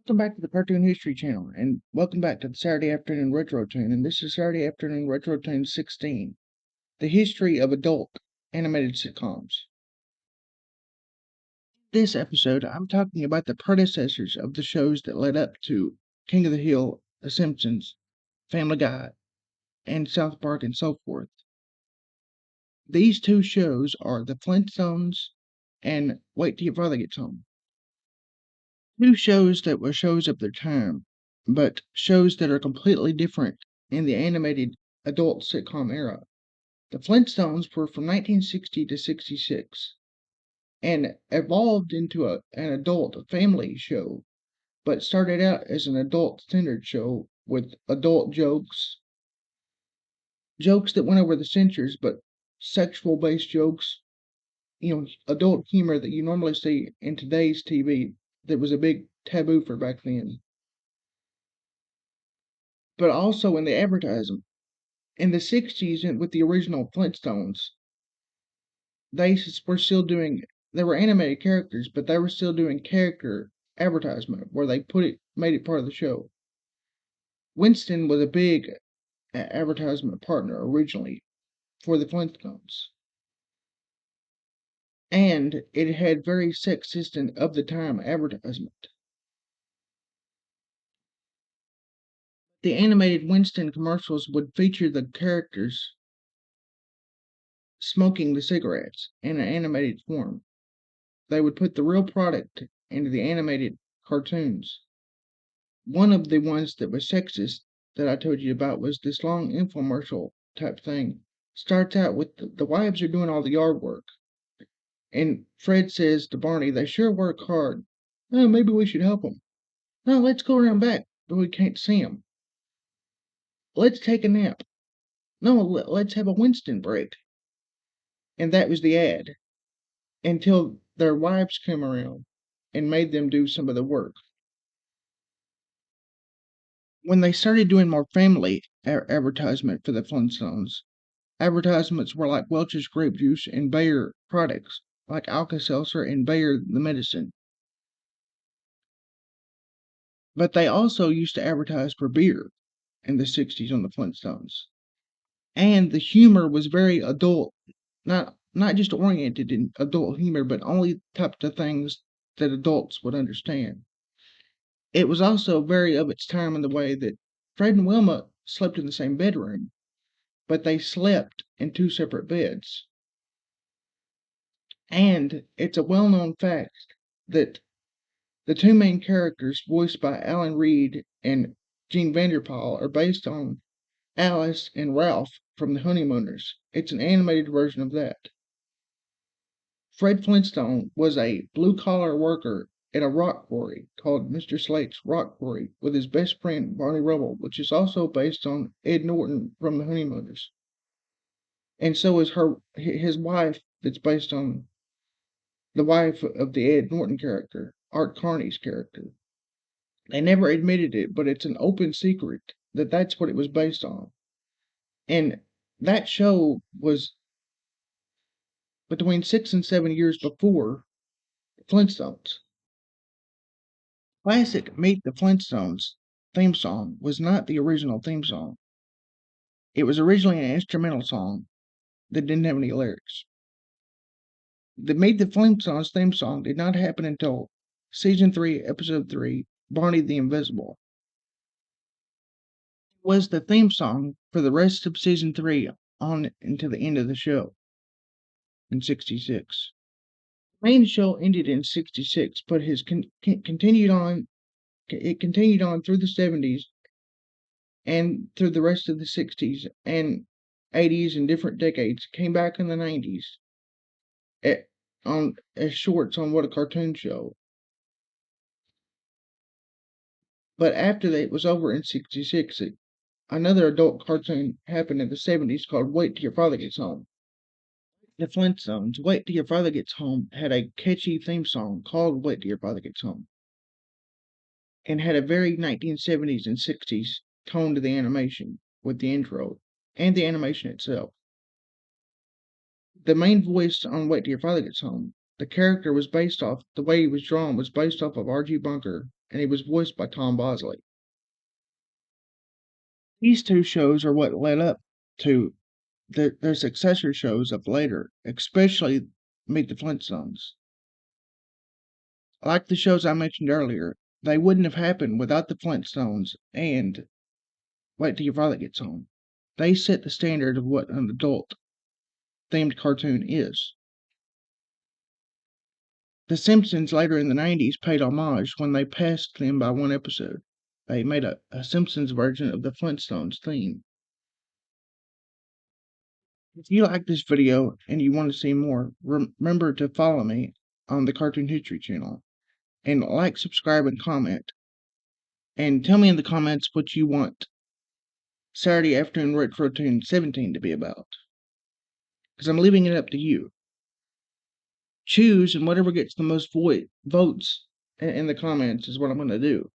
Welcome back to the Cartoon History Channel, and welcome back to the Saturday Afternoon Retro Toon, and this is Saturday Afternoon Retro Toon 16, the history of adult animated sitcoms. This episode, I'm talking about the predecessors of the shows that led up to King of the Hill, The Simpsons, Family Guy, and South Park, and so forth. These two shows are The Flintstones and Wait Till Your Father Gets Home. Two shows that were shows of their time, but shows that are completely different in the animated adult sitcom era. The Flintstones were from 1960 to 66 and evolved into an adult family show, but started out as an adult centered show with adult jokes that went over the censors, but sexual based jokes, adult humor that you normally see in today's TV that was a big taboo for back then. But also in the advertising. In the 60s, with the original Flintstones, they were still doing, they were animated characters, but they were still doing character advertisement where they made it part of the show. Winston was a big advertisement partner originally for the Flintstones. And it had very sexist and of the time advertisement. The animated Winston commercials would feature the characters smoking the cigarettes in an animated form. They would put the real product into the animated cartoons. One of the ones that was sexist that I told you about was this long infomercial type thing. Starts out with the wives are doing all the yard work. And Fred says to Barney, they sure work hard. Oh, maybe we should help them. No, let's go around back, but we can't see them. Let's take a nap. No, let's have a Winston break. And that was the ad until their wives came around and made them do some of the work. When they started doing more family advertisement for the Flintstones, advertisements were like Welch's grape juice and Bayer products, like Alka-Seltzer and Bayer the medicine. But they also used to advertise for beer in the 60s on the Flintstones. And the humor was very adult, not just oriented in adult humor, but only types of things that adults would understand. It was also very of its time in the way that Fred and Wilma slept in the same bedroom, but they slept in two separate beds. And it's a well known fact that the two main characters, voiced by Alan Reed and Gene Vanderpyle, are based on Alice and Ralph from The Honeymooners. It's an animated version of that. Fred Flintstone was a blue collar worker at a rock quarry called Mr. Slate's Rock Quarry with his best friend Barney Rubble, which is also based on Ed Norton from The Honeymooners. And so is his wife, that's based on the wife of the Ed Norton character, Art Carney's character. They never admitted it, but it's an open secret that that's what it was based on. And that show was between 6 and 7 years before Flintstones. Classic Meet the Flintstones theme song was not the original theme song. It was originally an instrumental song that didn't have any lyrics. The Meet the Flintstones theme song did not happen until Season 3, Episode 3, Barney the Invisible. It was the theme song for the rest of Season 3 on into the end of the show in 66. The main show ended in 66, but continued on through the 70s and through the rest of the 60s and 80s and different decades. Came back in the 90s as shorts on What a Cartoon Show. But after that, it was over in 66. Another adult cartoon happened in the 70s called Wait Till Your Father Gets Home. The Flintstones, Wait Till Your Father Gets Home, had a catchy theme song called Wait Till Your Father Gets Home, and had a very 1970s and 60s tone to the animation with the intro and the animation itself. The main voice on Wait Till Your Father Gets Home The character was based off, the way he was drawn was based off of R.G. Bunker, and he was voiced by Tom Bosley. These two shows are what led up to their successor shows of later, especially Meet the Flintstones. Like the shows I mentioned earlier, they wouldn't have happened without the Flintstones and Wait Till Your Father Gets Home. They set the standard of what an adult themed cartoon is. The Simpsons later in the 90s paid homage when they passed them by one episode. They made a Simpsons version of the Flintstones theme. If you like this video and you want to see more, remember to follow me on the Cartoon History channel. And like, subscribe, and comment. And tell me in the comments what you want Saturday Afternoon Retro Toon 17 to be about. Because I'm leaving it up to you. Choose, and whatever gets the most votes in the comments is what I'm going to do.